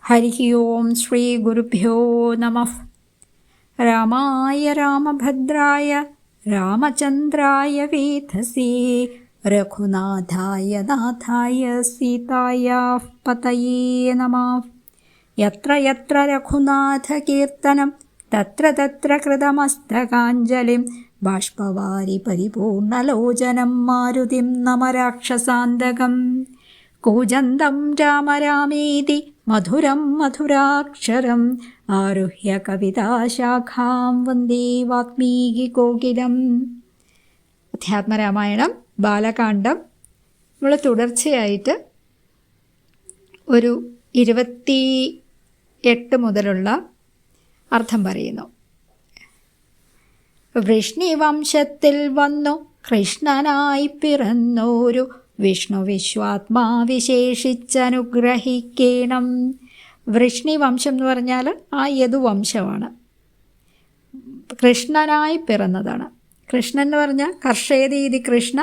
ഹരി ഓം ശ്രീ ഗുരുഭ്യോ നമഃ. രാമായ രാമഭദ്രായ രാമചന്ദ്രായ വേധസേ രഘുനാഥായ നാഥായ സീതായാഃ പതയേ നമഃ. യത്ര യത്ര രഘുനാഥകീർത്തനം തത്ര തത്ര കൃതമസ്തകാഞ്ജലിം ബാഷ്പവാരി പരിപൂർണലോചനം മാരുതിം നമ രാക്ഷസാന്തകം. കൂജന്തം രാമ രാമേതി മധുരം മധുരാക്ഷരം ആരുഹ്യ കവിതാശാഖാം വന്ദേ വാത്മീകികോകിലം. അധ്യാത്മരാമായണം ബാലകാണ്ഡം നമ്മൾ തുടർച്ചയായിട്ട് ഒരു 28 മുതലുള്ള അർത്ഥം പറയുന്നു. വൃഷ്ണിവംശത്തിൽ വന്നു കൃഷ്ണനായി പിറന്നോരു വിഷ്ണു വിശ്വാത്മാ വിശേഷിച്ചനുഗ്രഹിക്കണം. വൃഷ്ണിവംശം എന്ന് പറഞ്ഞാൽ ആ യദുവംശമാണ്, കൃഷ്ണനായി പിറന്നതാണ്. കൃഷ്ണൻ എന്ന് പറഞ്ഞാൽ കർഷേതീതി കൃഷ്ണ,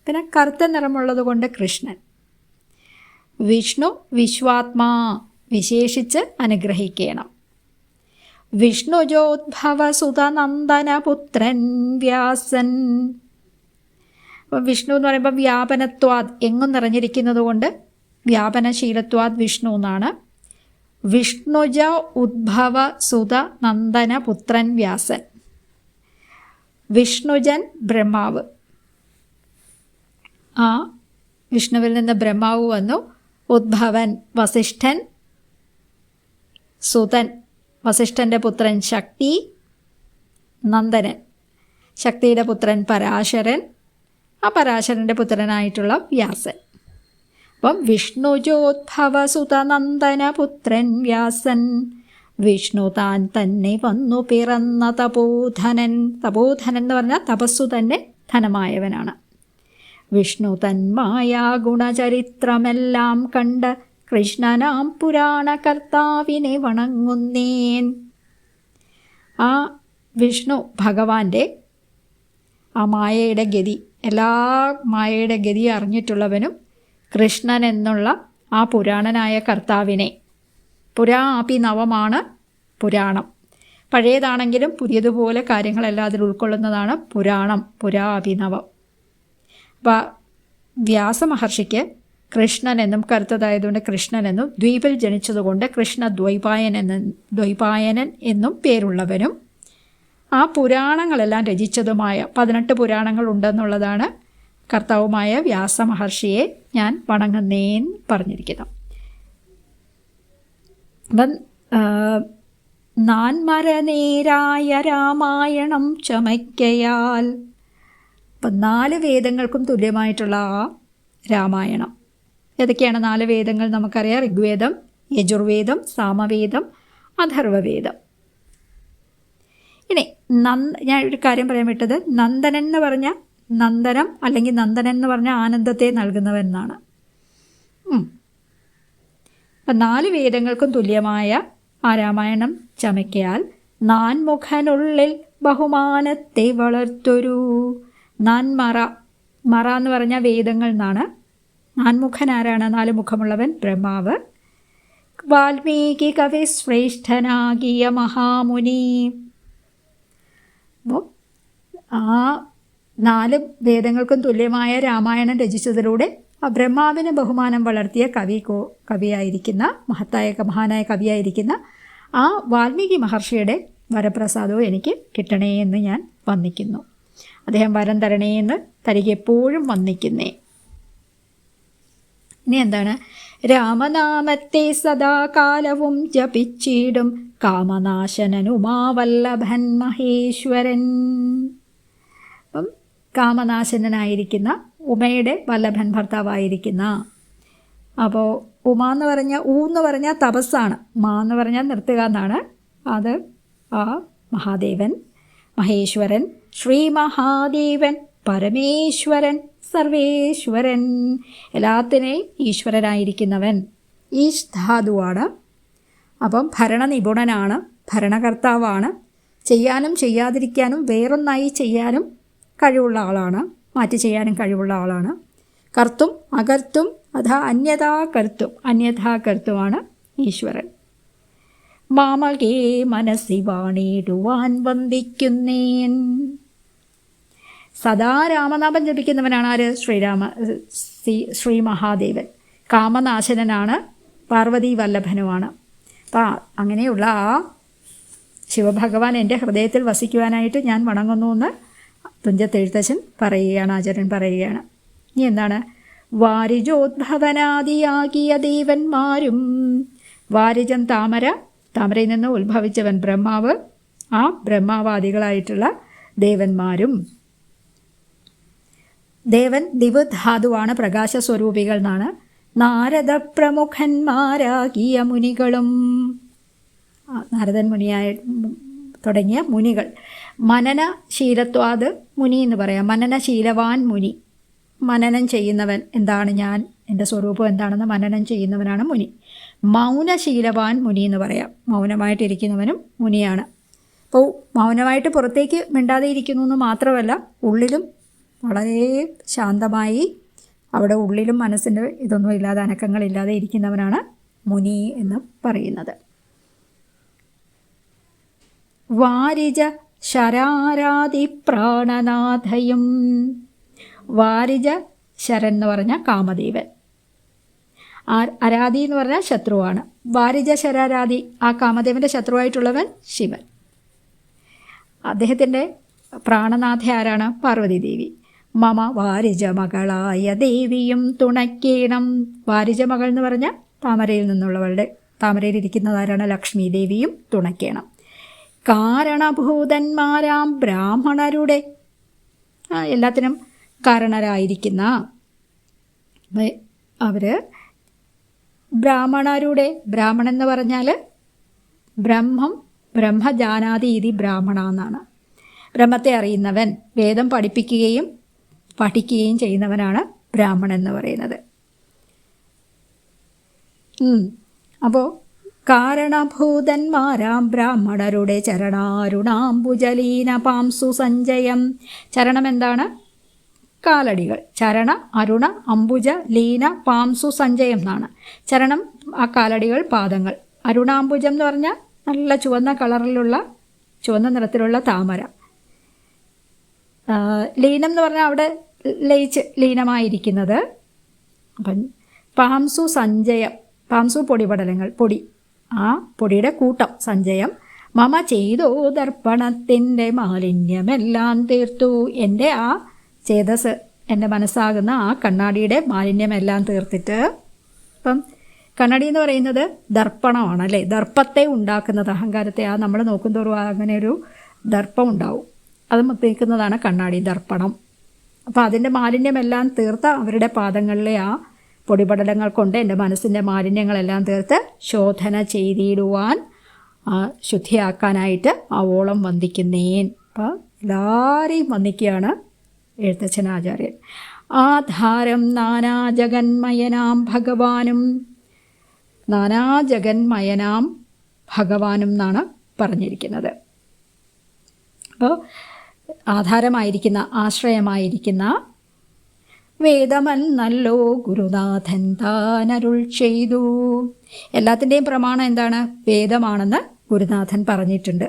പിന്നെ കറുത്ത നിറമുള്ളത് കൊണ്ട് കൃഷ്ണൻ. വിഷ്ണു വിശ്വാത്മാ വിശേഷിച്ച് അനുഗ്രഹിക്കണം. വിഷ്ണുജോദ്ഭവസുതനന്ദനപുത്രൻ വ്യാസൻ. അപ്പം വിഷ്ണു എന്ന് പറയുമ്പോൾ വ്യാപനത്വാദ്, എങ്ങും നിറഞ്ഞിരിക്കുന്നത് കൊണ്ട് വ്യാപനശീലത്വാദ് വിഷ്ണു എന്നാണ്. വിഷ്ണുജ ഉദ്ഭവ സുത നന്ദന പുത്രൻ വ്യാസൻ. വിഷ്ണുജൻ ബ്രഹ്മാവ്, ആ വിഷ്ണുവിൽ നിന്ന് ബ്രഹ്മാവ് വന്നു. ഉദ്ഭവൻ വസിഷ്ഠൻ, സുതൻ വസിഷ്ഠൻ്റെ പുത്രൻ ശക്തി, നന്ദനൻ ശക്തിയുടെ പുത്രൻ പരാശരൻ, ആ പരാശരൻ്റെ പുത്രനായിട്ടുള്ള വ്യാസൻ. അപ്പം വിഷ്ണുജോദ്ഭവസുതനന്ദന പുത്രൻ വ്യാസൻ. വിഷ്ണു താൻ തന്നെ വന്നു പിറന്ന തപോധനൻ. തപോധനൻ എന്ന് പറഞ്ഞാൽ തപസ്സു തന്നെ ധനമായവനാണ്. വിഷ്ണു തന്മായ ഗുണചരിത്രമെല്ലാം കണ്ട് കൃഷ്ണനാം പുരാണകർത്താവിനെ വണങ്ങുന്നേൻ. ആ വിഷ്ണു ഭഗവാന്റെ ആ മായയുടെ ഗതി, എല്ലാ മായയുടെ ഗതി അറിഞ്ഞിട്ടുള്ളവനും കൃഷ്ണൻ എന്നുള്ള ആ പുരാണനായ കർത്താവിനെ, പുരാപി നവമാണ് പുരാണം, പഴയതാണെങ്കിലും പുതിയതുപോലെ കാര്യങ്ങളെല്ലാം അതിൽ ഉൾക്കൊള്ളുന്നതാണ് പുരാണം, പുരാഭിനവം. അപ്പോൾ വ്യാസമഹർഷിക്ക് കൃഷ്ണനെന്നും, കറുത്തതായതുകൊണ്ട് കൃഷ്ണനെന്നും, ദ്വീപിൽ ജനിച്ചതുകൊണ്ട് കൃഷ്ണ ദ്വൈപായനൻ എന്നും പേരുള്ളവനും, ആ പുരാണങ്ങളെല്ലാം രചിച്ചതുമായ 18 പുരാണങ്ങൾ ഉണ്ടെന്നുള്ളതാണ് കർത്താവുമായ വ്യാസമഹർഷിയെ ഞാൻ വണങ്ങുന്നേൻ പറഞ്ഞിരിക്കുന്നു. അപ്പം നാൻമരനേരായ രാമായണം ചമയ്ക്കയാൽ. അപ്പം 4 വേദങ്ങൾക്കും തുല്യമായിട്ടുള്ള ആ രാമായണം. ഏതൊക്കെയാണ് 4 വേദങ്ങൾ നമുക്കറിയാം? ഋഗ്വേദം, യജുർവേദം, സാമവേദം, അഥർവവേദം. ഇനി ഞാൻ ഒരു കാര്യം പറയാൻ വിട്ടത്, നന്ദനൻ എന്ന് പറഞ്ഞാൽ നന്ദനം അല്ലെങ്കിൽ നന്ദനൻ എന്ന് പറഞ്ഞാൽ ആനന്ദത്തെ നൽകുന്നവൻ എന്നാണ്. അപ്പം 4 വേദങ്ങൾക്കും തുല്യമായ ആ രാമായണം ചമയ്ക്കയാൽ നാൻമുഖനുള്ളിൽ ബഹുമാനത്തെ വളർത്തൊരു. നാൻമറ, മറ എന്ന് പറഞ്ഞാൽ വേദങ്ങൾ എന്നാണ്. നാൻമുഖൻ ആരാണ്? 4 മുഖമുള്ളവൻ ബ്രഹ്മാവ്. വാൽമീകി കവി ശ്രേഷ്ഠനാകിയ മഹാമുനി. അപ്പോൾ ആ 4 വേദങ്ങൾക്കും തുല്യമായ രാമായണം രചിച്ചതിലൂടെ ആ ബ്രഹ്മാവിന് ബഹുമാനം വളർത്തിയ കവിയായിരിക്കുന്ന മഹാനായ കവിയായിരിക്കുന്ന ആ വാൽമീകി മഹർഷിയുടെ വരപ്രസാദവും എനിക്ക് കിട്ടണേ എന്ന് ഞാൻ വന്ദിക്കുന്നു. അദ്ദേഹം വരം തരണേ എന്ന് തനിക്കെപ്പോഴും വന്ദിക്കുന്നേ. ഇനി എന്താണ്? രാമനാമത്തെ സദാകാലവും ജപിച്ചിടും കാമനാശനനുമാവല്ലഭൻ മഹേശ്വരൻ. അപ്പം കാമനാശനായിരിക്കുന്ന ഉമയുടെ വല്ലഭൻ ഭർത്താവായിരിക്കുന്ന, അപ്പോൾ ഉമ എന്ന് പറഞ്ഞാൽ എന്ന് പറഞ്ഞാൽ തപസ്സാണ്, മാ എന്ന് പറഞ്ഞാൽ നിർത്തുക എന്നാണ്. അത് ആ മഹാദേവൻ, മഹേശ്വരൻ, ശ്രീ മഹാദേവൻ, പരമേശ്വരൻ, സർവേശ്വരൻ, എല്ലാത്തിനെയും ഈശ്വരനായിരിക്കുന്നവൻ. ഈശ് ധാതുവാണ്. അപ്പം ഭരണനിപുണനാണ്, ഭരണകർത്താവാണ്. ചെയ്യാനും ചെയ്യാതിരിക്കാനും വേറൊന്നായി ചെയ്യാനും കഴിവുള്ള ആളാണ്, മാറ്റി ചെയ്യാനും കഴിവുള്ള ആളാണ്. കർത്തും അകർത്തും അന്യഥാ കർത്തുമാണ് ഈശ്വരൻ. മാമകേ മനസ്സി വാണിടുവാൻ വന്ദിക്കുന്നേൻ. സദാ രാമനാമം ജപിക്കുന്നവനാണ് ആര്? ശ്രീ മഹാദേവൻ. കാമനാശനനാണ്, പാർവതീ വല്ലഭനുമാണ്. അപ്പം അങ്ങനെയുള്ള ആ ശിവഭഗവാൻ എൻ്റെ ഹൃദയത്തിൽ വസിക്കുവാനായിട്ട് ഞാൻ വണങ്ങുന്നു എന്ന് തുഞ്ചത്തെഴുത്തച്ഛൻ പറയുകയാണ്, ആചാര്യൻ പറയുകയാണ്. ഇനി എന്താണ്? വാരിജോദ്ഭവനാദിയാകിയ ദേവന്മാരും. വാരിജൻ താമരയിൽ നിന്ന് ഉത്ഭവിച്ചവൻ ബ്രഹ്മാവ്. ആ ബ്രഹ്മാവാദികളായിട്ടുള്ള ദേവന്മാരും. ദേവൻ ദിവ് ധാതുവാണ്, പ്രകാശസ്വരൂപികൾ എന്നാണ്. നാരദ പ്രമുഖന്മാരാകിയ മുനികളും. നാരദൻ മുനിയായി തുടങ്ങിയ മുനികൾ. മനനശീലത്വാത് മുനി എന്ന് പറയാം. മനനശീലവാൻ മുനി, മനനം ചെയ്യുന്നവൻ. എന്താണ് ഞാൻ, എൻ്റെ സ്വരൂപം എന്താണെന്ന് മനനം ചെയ്യുന്നവനാണ് മുനി. മൗനശീലവാൻ മുനി എന്ന് പറയാം. മൗനമായിട്ടിരിക്കുന്നവനും മുനിയാണ്. അപ്പോൾ മൗനമായിട്ട് പുറത്തേക്ക് മിണ്ടാതെ ഇരിക്കുന്നു എന്ന് മാത്രമല്ല, ഉള്ളിലും വളരെ ശാന്തമായി, അവിടെ ഉള്ളിലും മനസ്സിൻ്റെ ഇതൊന്നും ഇല്ലാതെ, അനക്കങ്ങളില്ലാതെ ഇരിക്കുന്നവനാണ് മുനി എന്ന് പറയുന്നത്. വാരിജ ശരാരാതി പ്രാണനാഥയും. വാരിജ ശരൻ എന്ന് പറഞ്ഞാൽ കാമദേവൻ. അരാധി എന്ന് പറഞ്ഞാൽ ശത്രുവാണ്. വാരിജ ശരാരാധി, ആ കാമദേവൻ്റെ ശത്രുവായിട്ടുള്ളവൻ ശിവൻ. അദ്ദേഹത്തിൻ്റെ പ്രാണനാഥ ആരാണ്? പാർവതി ദേവി. മമ വാരിജ മകളായ ദേവിയും തുണയ്ക്കേണം. വാരിജ മകൾ എന്ന് പറഞ്ഞാൽ താമരയിൽ നിന്നുള്ളവളുടെ, താമരയിലിരിക്കുന്നതാരാണ്? ലക്ഷ്മി ദേവിയും തുണയ്ക്കേണം. കാരണഭൂതന്മാരാം ബ്രാഹ്മണരുടെ, എല്ലാത്തിനും കാരണരായിരിക്കുന്ന അവർ ബ്രാഹ്മണരുടെ. ബ്രാഹ്മണൻ എന്ന് പറഞ്ഞാൽ ബ്രഹ്മജാനാതി ഇതി ബ്രാഹ്മണ എന്നാണ്. ബ്രഹ്മത്തെ അറിയുന്നവൻ, വേദം പഠിപ്പിക്കുകയും പഠിക്കുകയും ചെയ്യുന്നവനാണ് ബ്രാഹ്മണൻ എന്ന് പറയുന്നത്. അപ്പോൾ കാരണഭൂതന്മാരാം ബ്രാഹ്മണരുടെ ചരണാരുണാംബുജലീന പാംസു സഞ്ജയം. ചരണം എന്താണ്? കാലടികൾ. ചരണ അരുണ അംബുജ ലീന പാംസു സഞ്ജയം എന്നാണ്. ചരണം ആ കാലടികൾ, പാദങ്ങൾ. അരുണാംബുജം എന്ന് പറഞ്ഞാൽ നല്ല ചുവന്ന കളറിലുള്ള, ചുവന്ന നിറത്തിലുള്ള താമര. ലീനം എന്ന് പറഞ്ഞാൽ അവിടെ ലയിച്ച് ലീനമായിരിക്കുന്നത്. അപ്പം പാംസു സഞ്ജയം, പാംസു പൊടിപടലങ്ങൾ, പൊടി, ആ പൊടിയുടെ കൂട്ടം സഞ്ജയം. മമ ചെയ്തോ ദർപ്പണത്തിൻ്റെ മാലിന്യമെല്ലാം തീർത്തു. എൻ്റെ ആ ചേതസ്, എൻ്റെ മനസ്സാകുന്ന ആ കണ്ണാടിയുടെ മാലിന്യമെല്ലാം തീർത്തിട്ട്. അപ്പം കണ്ണാടി എന്ന് പറയുന്നത് ദർപ്പണമാണ് അല്ലേ? ദർപ്പത്തെ ഉണ്ടാക്കുന്നത്, അഹങ്കാരത്തെ, ആ നമ്മൾ നോക്കുന്തോറും അങ്ങനെ ഒരു ദർപ്പം ഉണ്ടാവും. അത് തീർക്കുന്നതാണ് കണ്ണാടി, ദർപ്പണം. അപ്പോൾ അതിൻ്റെ മാലിന്യമെല്ലാം തീർത്ത അവരുടെ പാദങ്ങളിലെ ആ പൊടിപടലങ്ങൾ കൊണ്ട് എൻ്റെ മനസ്സിൻ്റെ മാലിന്യങ്ങളെല്ലാം തീർത്ത് ശോധന ചെയ്തിടുവാൻ, ശുദ്ധിയാക്കാനായിട്ട് ആവോളം വന്ദിക്കുന്നേൻ. അപ്പോൾ എല്ലാവരെയും വന്ദിക്കുകയാണ് എഴുത്തച്ഛനാചാര്യൻ. ആധാരം നാനാജഗന്മയനാം ഭഗവാനും. നാനാജഗന്മയനാം ഭഗവാനും എന്നാണ് പറഞ്ഞിരിക്കുന്നത്. അപ്പോൾ ആധാരമായിരിക്കുന്ന, ആശ്രയമായിരിക്കുന്ന വേദമന്നല്ലോ ഗുരുനാഥൻ താനരുൾ ചെയ്തു. എല്ലാത്തിൻ്റെയും പ്രമാണം എന്താണ്? വേദമാണെന്ന് ഗുരുനാഥൻ പറഞ്ഞിട്ടുണ്ട്.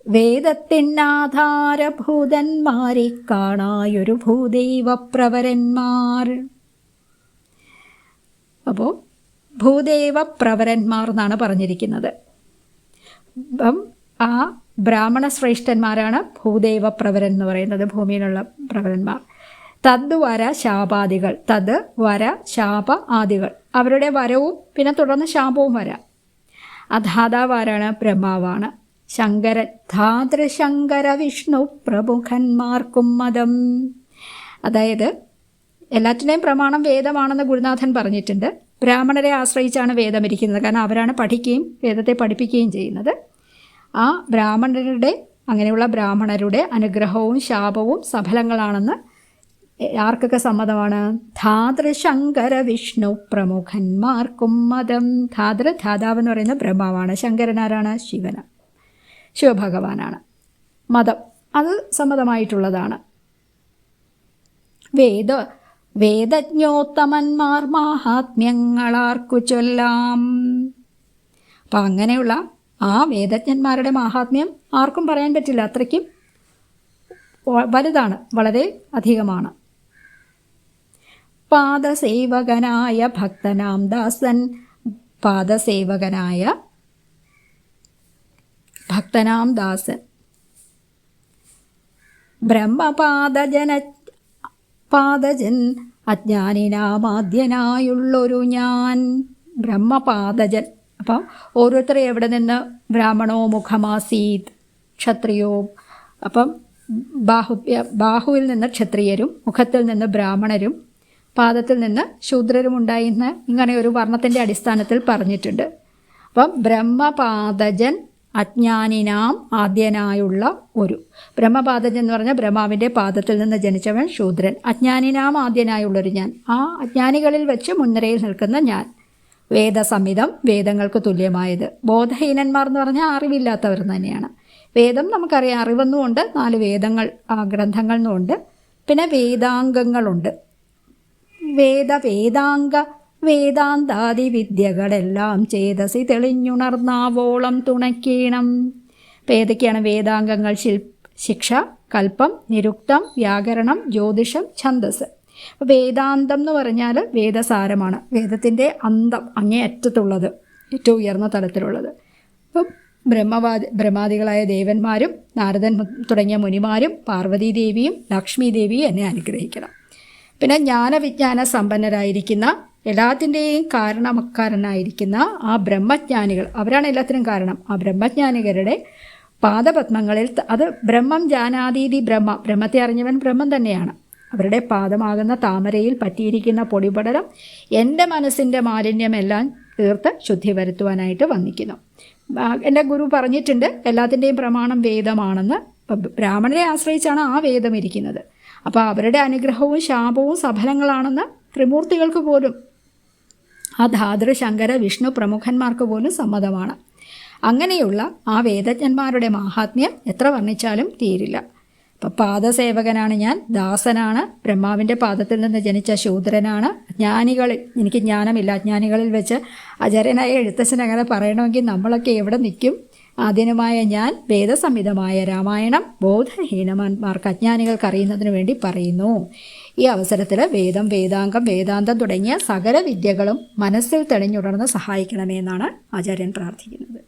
വേദത്തിനാധാരഭൂതന്മാരെ കാണായൊരു ഭൂദേവപ്രവരന്മാർ. അപ്പോൾ ഭൂദേവപ്രവരന്മാർ എന്നാണ് പറഞ്ഞിരിക്കുന്നത്. അപ്പം ആ ബ്രാഹ്മണ ശ്രേഷ്ഠന്മാരാണ് ഭൂദേവപ്രവരൻ എന്ന് പറയുന്നത്, ഭൂമിയിലുള്ള പ്രവരന്മാർ. തദ് വര ശാപാദികൾ, തദ് വര ശാപ ആദികൾ, അവരുടെ വരവും പിന്നെ തുടർന്ന് ശാപവും വരാം. അധാതാവാരാണ്? ബ്രഹ്മാവാണ്. ശങ്കരൻ, ധാതൃശങ്കര വിഷ്ണു പ്രമുഖന്മാർക്കും മതം. അതായത് എല്ലാറ്റിനെയും പ്രമാണം വേദമാണെന്ന് ഗുരുനാഥൻ പറഞ്ഞിട്ടുണ്ട്. ബ്രാഹ്മണരെ ആശ്രയിച്ചാണ് വേദമിരിക്കുന്നത്, കാരണം അവരാണ് പഠിക്കുകയും വേദത്തെ പഠിപ്പിക്കുകയും ചെയ്യുന്നത്. ആ ബ്രാഹ്മണരുടെ, അങ്ങനെയുള്ള ബ്രാഹ്മണരുടെ അനുഗ്രഹവും ശാപവും സഫലങ്ങളാണെന്ന് ആർക്കൊക്കെ സമ്മതമാണ്? ധാതൃശങ്കര വിഷ്ണു പ്രമുഖന്മാർക്കും മതം. ധാതാവ് എന്ന് പറയുന്ന ബ്രഹ്മാവാണ്. ശങ്കരനാരാണ്? ശിവഭഗവാനാണ്. മതം അത് സമ്മതമായിട്ടുള്ളതാണ്. വേദജ്ഞോത്തമന്മാർ മാഹാത്മ്യങ്ങളാർക്കു ചൊല്ലാം. അപ്പം അങ്ങനെയുള്ള ആ വേദജ്ഞന്മാരുടെ മാഹാത്മ്യം ആർക്കും പറയാൻ പറ്റില്ല, അത്രയ്ക്കും വലുതാണ്, വളരെ അധികമാണ്. പാദസേവകനായ ഭക്തനാം ദാസൻ, പാദസേവകനായ ഭക്തനാം ദാസൻ, പാദജൻ അജ്ഞാനിനാമാദ്യനായുള്ളൊരു ഞാൻ. ബ്രഹ്മപാദജൻ, അപ്പം ഓരോരുത്തരെ എവിടെ നിന്ന്, ബ്രാഹ്മണോ മുഖമാസീത് ക്ഷത്രിയോ, അപ്പം ബാഹുവിൽ നിന്ന് ക്ഷത്രിയരും മുഖത്തിൽ നിന്ന് ബ്രാഹ്മണരും പാദത്തിൽ നിന്ന് ശൂദ്രരും ഉണ്ടായിന്ന് ഇങ്ങനെ ഒരു വർണ്ണത്തിൻ്റെ അടിസ്ഥാനത്തിൽ പറഞ്ഞിട്ടുണ്ട്. അപ്പം ബ്രഹ്മപാദജൻ അജ്ഞാനിനാം ആദ്യനായുള്ള ഒരു. ബ്രഹ്മപാദജൻ എന്ന് പറഞ്ഞാൽ ബ്രഹ്മാവിൻ്റെ പാദത്തിൽ നിന്ന് ജനിച്ചവൻ ശൂദ്രൻ. അജ്ഞാനിനാം ആദ്യനായുള്ളൊരു ഞാൻ, ആ അജ്ഞാനികളിൽ വെച്ച് മുൻനിരയിൽ നിൽക്കുന്ന ഞാൻ. വേദസമിതം, വേദങ്ങൾക്ക് തുല്യമായത്. ബോധഹീനന്മാർ എന്ന് പറഞ്ഞാൽ അറിവില്ലാത്തവർ തന്നെയാണ്. വേദം നമുക്കറിയാം, അറിവെന്നുമുണ്ട്, 4 വേദങ്ങൾ ഗ്രന്ഥങ്ങൾ എന്നുമുണ്ട്, പിന്നെ വേദാംഗങ്ങളുണ്ട്. വേദാന്താദി വിദ്യകളെല്ലാം ചേതസി തെളിഞ്ഞുണർന്നാവോളം തുണയ്ക്കണം. അപ്പം ഏതൊക്കെയാണ് വേദാംഗങ്ങൾ? ശിക്ഷ, കൽപ്പം, നിരുക്തം, വ്യാകരണം, ജ്യോതിഷം, ഛന്ദസ്. അപ്പോൾ വേദാന്തം എന്ന് പറഞ്ഞാൽ വേദസാരമാണ്, വേദത്തിൻ്റെ അന്തം, അങ്ങേയറ്റത്തുള്ളത്, ഏറ്റവും ഉയർന്ന തലത്തിലുള്ളത്. അപ്പം ബ്രഹ്മാദികളായ ദേവന്മാരും നാരദൻ തുടങ്ങിയ മുനിമാരും പാർവതീദേവിയും ലക്ഷ്മി ദേവിയും എന്നെ അനുഗ്രഹിക്കണം. പിന്നെ ജ്ഞാനവിജ്ഞാന സമ്പന്നരായിരിക്കുന്ന, എല്ലാത്തിൻ്റെയും കാരണക്കാരനായിരിക്കുന്ന ആ ബ്രഹ്മജ്ഞാനികൾ, അവരാണ് എല്ലാത്തിനും കാരണം. ആ ബ്രഹ്മജ്ഞാനികരുടെ പാദപത്മങ്ങളിൽ, അത് ബ്രഹ്മം ജാനാതീതി ബ്രഹ്മത്തെ അറിഞ്ഞവൻ ബ്രഹ്മം തന്നെയാണ്. അവരുടെ പാദമാകുന്ന താമരയിൽ പറ്റിയിരിക്കുന്ന പൊടിപടലം എൻ്റെ മനസ്സിൻ്റെ മാലിന്യമെല്ലാം തീർത്ത് ശുദ്ധി വരുത്തുവാനായിട്ട് വന്നിക്കുന്നു. എൻ്റെ ഗുരു പറഞ്ഞിട്ടുണ്ട്, എല്ലാത്തിൻ്റെയും പ്രമാണം വേദമാണെന്ന്. ബ്രാഹ്മണരെ ആശ്രയിച്ചാണ് ആ വേദം ഇരിക്കുന്നത്. അപ്പോൾ അവരുടെ അനുഗ്രഹവും ശാപവും സഫലങ്ങളാണെന്ന് ത്രിമൂർത്തികൾക്ക് പോലും, ആ ധാതൃ ശങ്കര വിഷ്ണു പ്രമുഖന്മാർക്ക് പോലും സമ്മതമാണ്. അങ്ങനെയുള്ള ആ വേദജ്ഞന്മാരുടെ മാഹാത്മ്യം എത്ര വർണ്ണിച്ചാലും തീരില്ല. അപ്പം പാദസേവകനാണ് ഞാൻ, ദാസനാണ്, ബ്രഹ്മാവിൻ്റെ പാദത്തിൽ നിന്ന് ജനിച്ച ശൂദ്രനാണ്. ജ്ഞാനികളിൽ, എനിക്ക് ജ്ഞാനമില്ല, അജ്ഞാനികളിൽ വെച്ച് അജരനായ എഴുത്തച്ഛൻ അങ്ങനെ പറയണമെങ്കിൽ നമ്മളൊക്കെ എവിടെ നിൽക്കും? ആദ്യനുമായ ഞാൻ വേദസംഹിതമായ രാമായണം ബോധഹീനന്മാർക്ക്, അജ്ഞാനികൾക്ക് അറിയുന്നതിന് വേണ്ടി പറയുന്നു. ഈ അവസരത്തിൽ വേദം, വേദാംഗം, വേദാന്തം തുടങ്ങിയ സകല വിദ്യകളും മനസ്സിൽ തെളിഞ്ഞുണർന്ന് സഹായിക്കണമെന്നാണ് ആചാര്യൻ പ്രാർത്ഥിക്കുന്നത്.